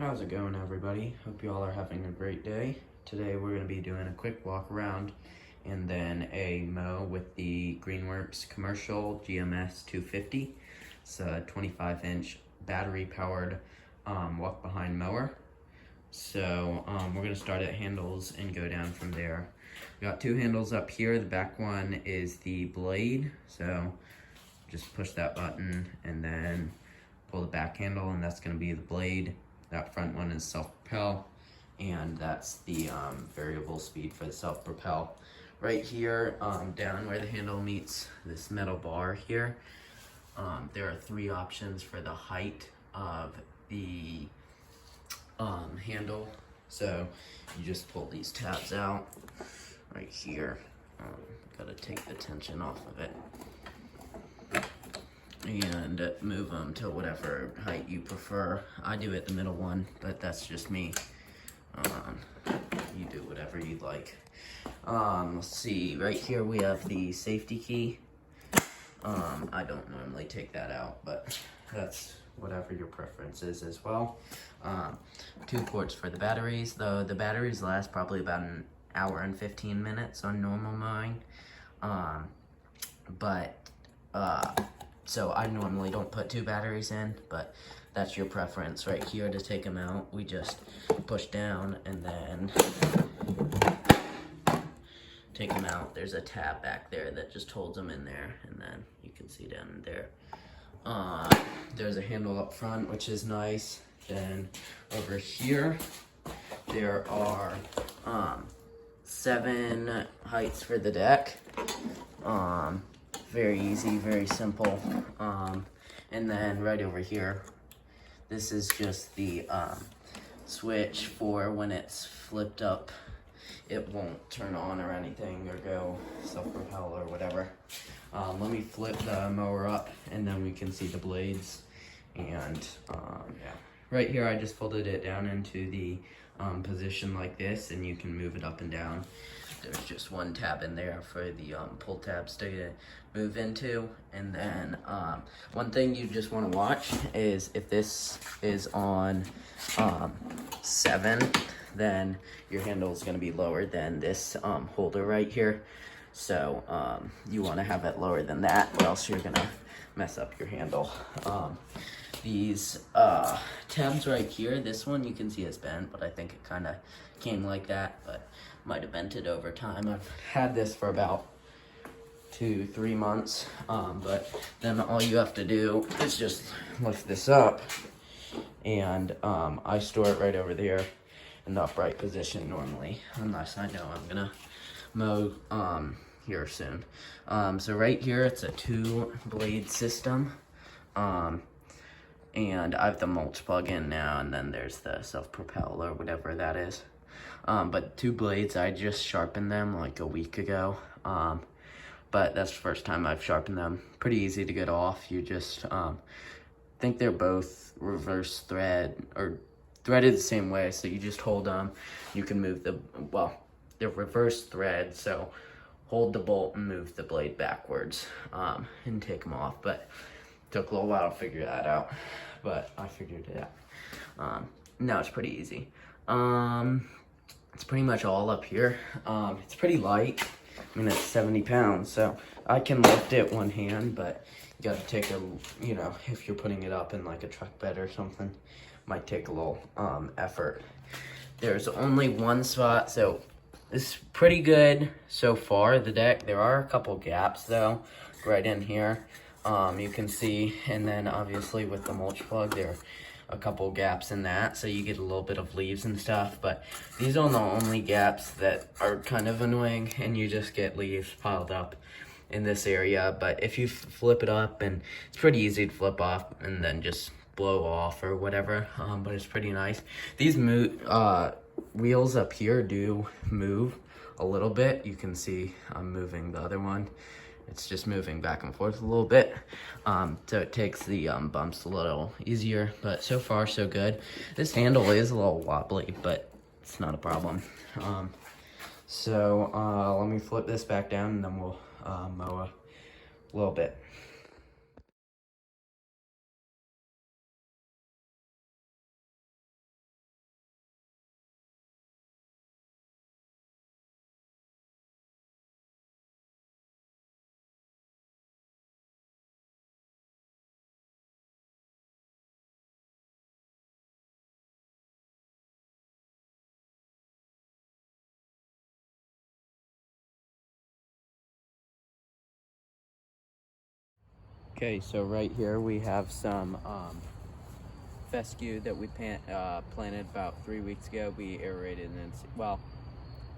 How's it going, everybody? Hope you all are having a great day. Today we're going to be doing a quick walk around and then a mow with the Greenworks Commercial GMS 250. It's a 25-inch battery powered walk behind mower. So we're going to start at handles and go down from there. We got two handles up here. The back one is the blade, so just push that button and then pull the back handle, and that's going to be the blade. That front one is self-propel, and that's the variable speed for the self-propel. Right here, down where the handle meets this metal bar here, there are three options for the height of the handle. So you just pull these tabs out right here. Gotta take the tension off of it and move them to whatever height you prefer. I do it the middle one, but that's just me. You do whatever you'd like. Let's see, right here we have the safety key. I don't normally take that out, but that's whatever your preference is as well. 2 ports for the batteries, though the batteries last probably about an hour and 15 minutes on normal mowing. So I normally don't put 2 batteries in, but that's your preference. Right here, to take them out, we just push down and then take them out. There's a tab back there that just holds them in there, and then you can see down there. There's a handle up front, which is nice. Then over here, there are 7 heights for the deck. Very easy, very simple. And then right over here, this is just the switch for when it's flipped up. It won't turn on or anything or go self-propel or whatever. Let me flip the mower up and then we can see the blades. And yeah, right here I just folded it down into the position like this, and you can move it up and down. There's just one tab in there for the pull tabs to move into. And then one thing you just want to watch is if this is on 7, then your handle is going to be lower than this holder right here. So you want to have it lower than that, or else you're going to mess up your handle. These tabs right here, this one you can see is bent, but I think it kind of came like that, but might have bent it over time. I've had this for about 2-3 months, but then all you have to do is just lift this up, and I store it right over there in the upright position normally, unless I know I'm gonna mow here soon. So right here, it's a 2-blade system. And I have the mulch plug in now, and then there's the self-propel or whatever that is. But 2 blades, I just sharpened them like a week ago. But that's the first time I've sharpened them. Pretty easy to get off. You just think they're both reverse thread or threaded the same way, so you just hold them. You can move they're reverse thread, so hold the bolt and move the blade backwards and take them off. But took a little while to figure that out, but I figured it out. Now it's pretty easy. It's pretty much all up here. It's pretty light. I mean, it's 70 pounds, so I can lift it one hand, but you gotta take if you're putting it up in like a truck bed or something, might take a little effort. There's only one spot, so it's pretty good so far, the deck. There are a couple gaps though, right in here. You can see, and then obviously with the mulch plug, there are a couple gaps in that, so you get a little bit of leaves and stuff, but these are the only gaps that are kind of annoying, and you just get leaves piled up in this area. But if you flip it up, and it's pretty easy to flip off and then just blow off or whatever, but it's pretty nice. These wheels up here do move a little bit. You can see I'm moving the other one. It's just moving back and forth a little bit, so it takes the bumps a little easier, but so far so good. This handle is a little wobbly, but it's not a problem. So let me flip this back down, and then we'll mow a little bit. Okay, so right here we have some fescue that we planted about 3 weeks ago. We aerated and, well,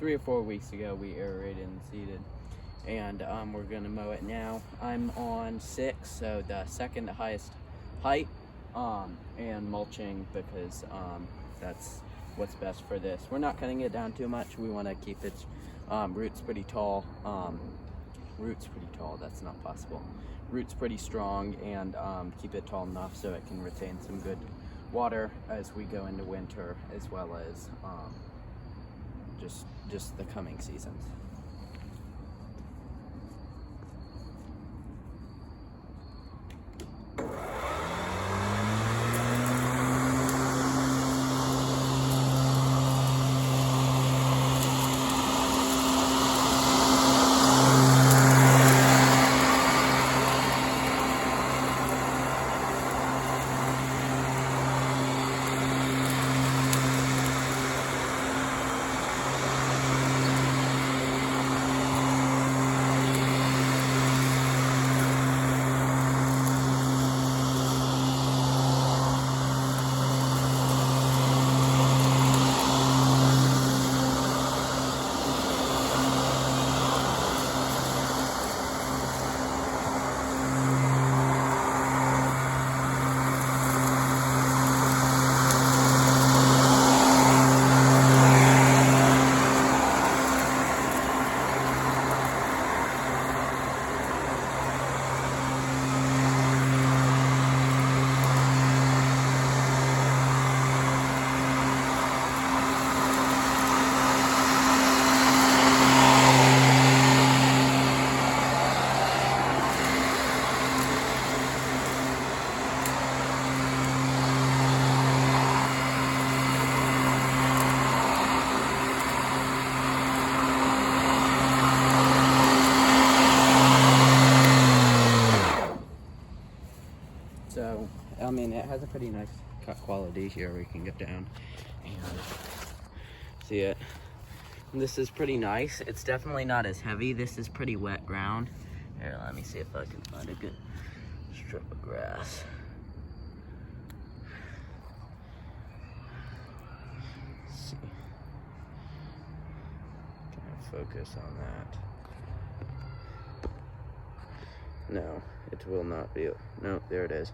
3 or 4 weeks ago we aerated and seeded. And we're gonna mow it now. I'm on 6, so the second highest height, and mulching because that's what's best for this. We're not cutting it down too much. We want to keep its roots pretty tall. That's not possible. Roots pretty strong, and keep it tall enough so it can retain some good water as we go into winter, as well as just the coming seasons. So, I mean, it has a pretty nice cut quality here. We can get down and see it. And this is pretty nice. It's definitely not as heavy. This is pretty wet ground. Here, let me see if I can find a good strip of grass. Let's see. Can I focus on that? No, it will not be. No, there it is.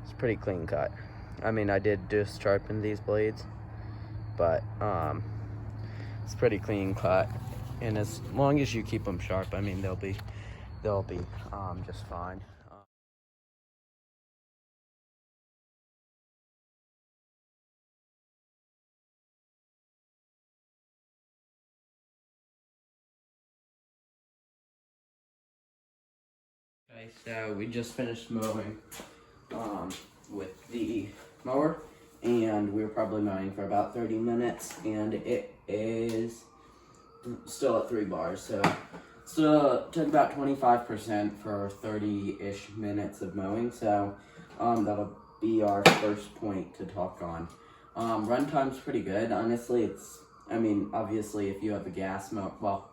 It's pretty clean cut. I mean, I did just sharpen these blades, but it's pretty clean cut. And as long as you keep them sharp, I mean, they'll be just fine. Okay, so we just finished mowing with the mower, and we were probably mowing for about 30 minutes, and it is still at 3 bars, so took about 25% for 30-ish minutes of mowing, so that'll be our first point to talk on. Runtime's pretty good. Honestly, I mean, obviously if you have a gas mower, well,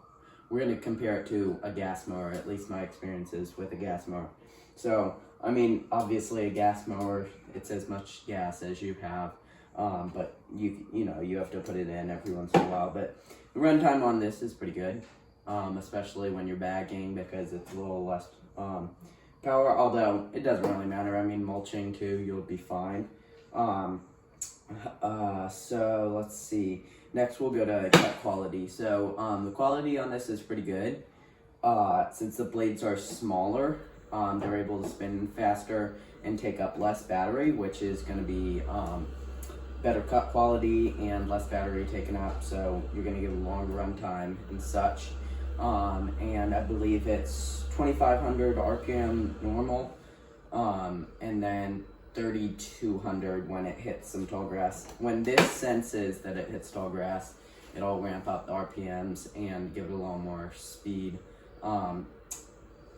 we're going to compare it to a gas mower, at least my experiences with a gas mower. So, I mean, obviously a gas mower, it's as much gas as you have, but you know, you have to put it in every once in a while. But the runtime on this is pretty good, especially when you're bagging, because it's a little less power, although it doesn't really matter. I mean, mulching too, you'll be fine. So let's see. Next, we'll go to cut quality. So the quality on this is pretty good. Since the blades are smaller, they're able to spin faster and take up less battery, which is going to be better cut quality and less battery taken up. So you're going to get a longer run time and such. And I believe it's 2,500 RPM normal, and then 3,200 when it hits some tall grass. When this senses that it hits tall grass, it'll ramp up the RPMs and give it a little more speed.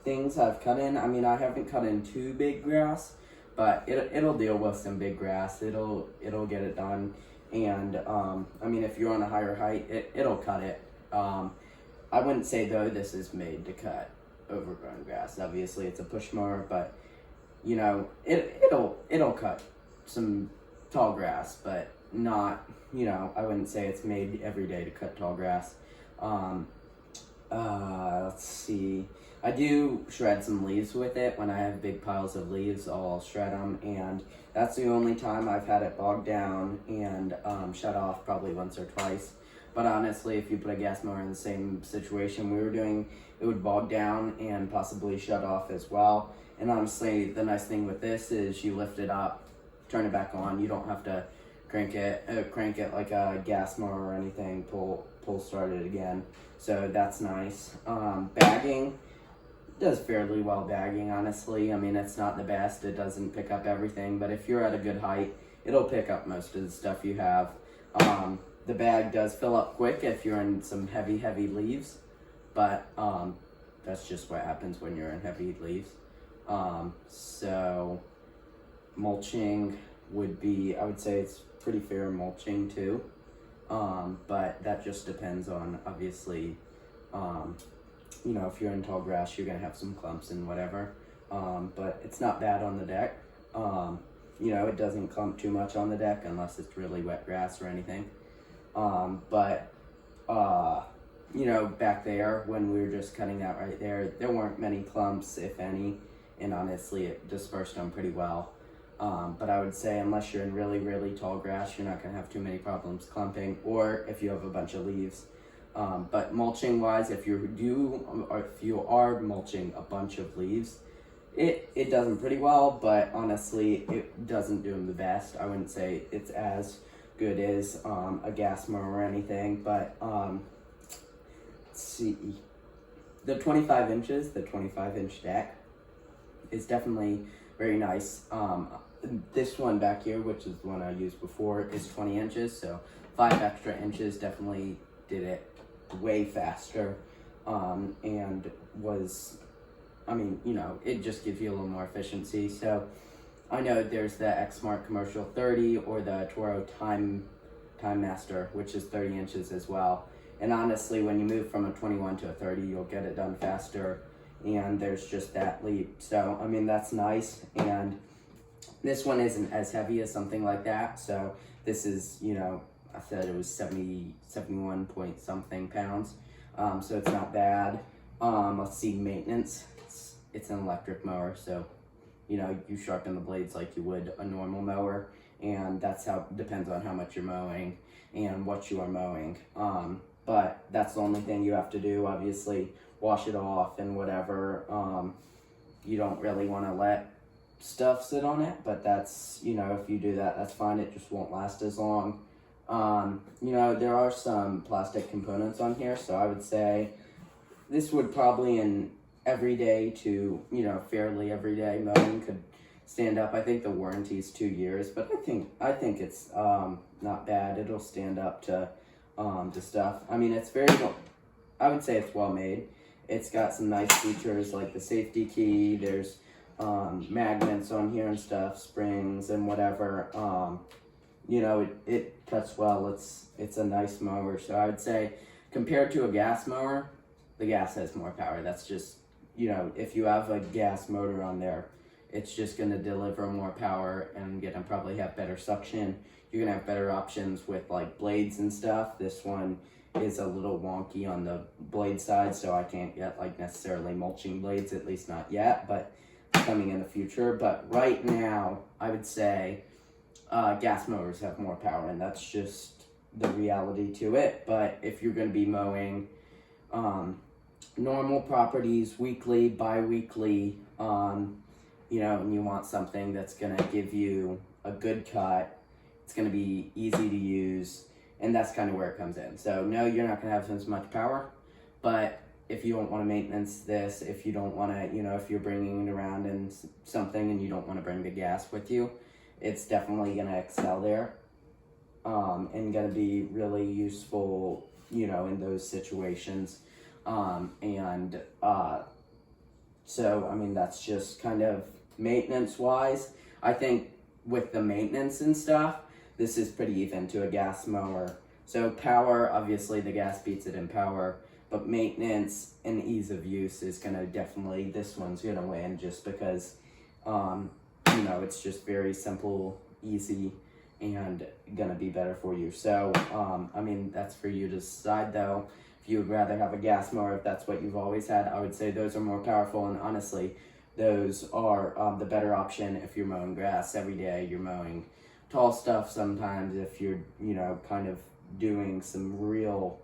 Things I've cut in, I mean, I haven't cut in too big grass, but it'll deal with some big grass. It'll get it done. And I mean, if you're on a higher height, it'll cut it. I wouldn't say though this is made to cut overgrown grass. Obviously, it's a push mower, but you know, it'll cut some tall grass, but not, you know, I wouldn't say it's made every day to cut tall grass. Let's see. I do shred some leaves with it. When I have big piles of leaves, I'll shred them, and that's the only time I've had it bogged down and shut off, probably once or twice. But honestly, if you put a gas mower in the same situation we were doing, it would bog down and possibly shut off as well. And honestly, the nice thing with this is you lift it up, turn it back on. You don't have to crank it like a gas mower or anything, pull start it again. So that's nice. Bagging does fairly well bagging, honestly. I mean, it's not the best. It doesn't pick up everything, but if you're at a good height, it'll pick up most of the stuff you have. The bag does fill up quick if you're in some heavy leaves, but that's just what happens when you're in heavy leaves. So mulching would be, I would say it's pretty fair mulching too. But that just depends on, obviously, you know, if you're in tall grass, you're gonna have some clumps and whatever. But it's not bad on the deck. You know, it doesn't clump too much on the deck unless it's really wet grass or anything. You know, back there when we were just cutting that right there weren't many clumps, if any, and honestly it dispersed them pretty well. But I would say unless you're in really tall grass, you're not gonna have too many problems clumping, or if you have a bunch of leaves. But mulching wise, if you are mulching a bunch of leaves, it does them pretty well, but honestly it doesn't do them the best. I wouldn't say it's as good as a gas mower or anything, but let's see, the 25 inch deck is definitely very nice. This one back here, which is the one I used before, is 20 inches, so 5 extra inches definitely did it way faster, and was, I mean, you know, it just gives you a little more efficiency. So I know there's the X-Smart Commercial 30 or the Toro Time Master, which is 30 inches as well. And honestly, when you move from a 21 to a 30, you'll get it done faster, and there's just that leap. So, I mean, that's nice. And this one isn't as heavy as something like that. So this is, you know, I said it was 71 point something pounds. So it's not bad. Let's see, maintenance. It's an electric mower, so, you know, you sharpen the blades like you would a normal mower, and that's how, depends on how much you're mowing and what you are mowing. But that's the only thing you have to do, obviously, wash it off and whatever. You don't really want to let stuff sit on it, but that's, you know, if you do that, that's fine. It just won't last as long. You know, there are some plastic components on here, so I would say this would probably in everyday to, you know, fairly everyday mowing could stand up. I think the warranty is 2 years, but I think it's not bad. It'll stand up to stuff. I mean, it's very well, I would say it's well made. It's got some nice features like the safety key. There's magnets on here and stuff, springs and whatever. You know, it cuts well. It's a nice mower. So I would say compared to a gas mower, the gas has more power. That's just, you know, if you have a gas motor on there, it's just going to deliver more power and going to probably have better suction. You're going to have better options with like blades and stuff. This one is a little wonky on the blade side, so I can't get like necessarily mulching blades, at least not yet, but coming in the future. But right now, I would say gas mowers have more power, and that's just the reality to it. But if you're going to be mowing normal properties weekly, bi-weekly, you know, and you want something that's going to give you a good cut, it's going to be easy to use, and that's kind of where it comes in. So no, you're not going to have as much power, but if you don't want to maintenance this, if you don't want to, you know, if you're bringing it around in something and you don't want to bring the gas with you, it's definitely going to excel there, and going to be really useful, you know, in those situations. So, I mean, that's just kind of maintenance-wise. I think with the maintenance and stuff, this is pretty even to a gas mower. So power, obviously the gas beats it in power. but maintenance and ease of use is gonna definitely, this one's gonna win just because, you know, it's just very simple, easy, and gonna be better for you. So, I mean, that's for you to decide though. If you would rather have a gas mower, if that's what you've always had, I would say those are more powerful, and honestly, those are the better option if you're mowing grass every day, you're mowing tall stuff sometimes, if you're, you know, kind of doing some real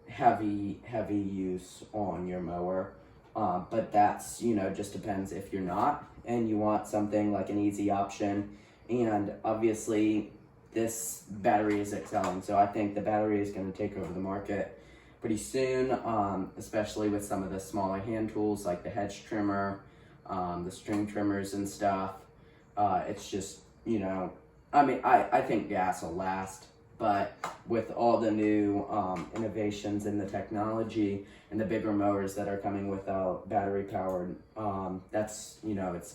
heavy use on your mower. But that's, you know, just depends if you're not and you want something like an easy option. And obviously this battery is excelling, so I think the battery is going to take over the market pretty soon, especially with some of the smaller hand tools like the hedge trimmer, the string trimmers and stuff. It's just, you know, I mean, I think gas will last, but with all the new innovations in the technology and the bigger mowers that are coming with battery powered, that's, you know, that's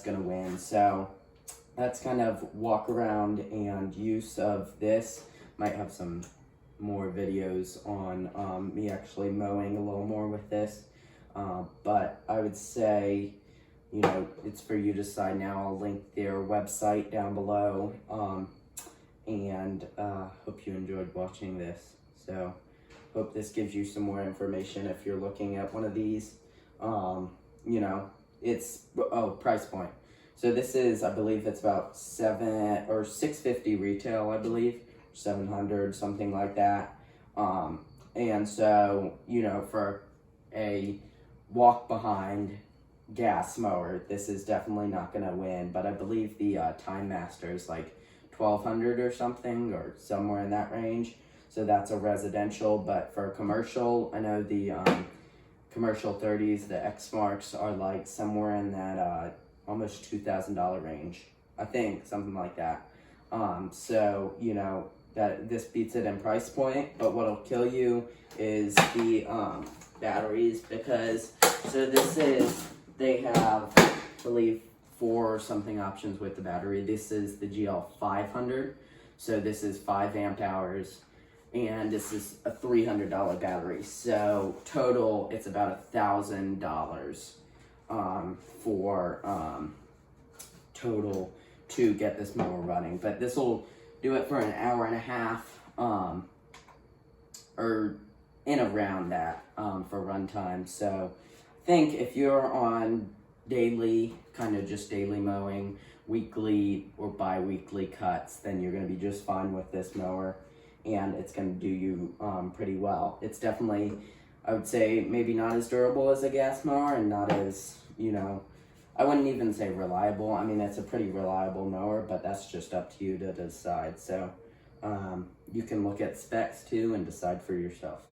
gonna win. So that's kind of walk around and use of this. Might have some more videos on me actually mowing a little more with this, but I would say, you know, it's for you to decide now. I'll link their website down below, and hope you enjoyed watching this. So hope this gives you some more information if you're looking at one of these. You know, it's, price point. So this is, I believe it's about $650 retail, I believe, 700, something like that. And so, you know, for a walk behind gas mower, this is definitely not gonna win, but I believe the Time Master is like 1200 or something, or somewhere in that range. So that's a residential, but for commercial, I know the commercial 30s, the X Marks are like somewhere in that almost $2,000 range, I think, something like that. So, you know, that this beats it in price point, but what'll kill you is the batteries, because, so this is, they have, I believe, 4 something options with the battery. This is the GL500, so this is 5 amp hours, and this is a $300 battery. So total, it's about $1,000 for total to get this mower running. But this will do it for an hour and a half, or in around that for runtime. So I think if you're on daily, kind of just daily mowing, weekly or bi-weekly cuts, then you're going to be just fine with this mower, and it's going to do you pretty well. It's definitely, I would say, maybe not as durable as a gas mower, and not as, you know, I wouldn't even say reliable. I mean, it's a pretty reliable mower, but that's just up to you to decide. So you can look at specs too and decide for yourself.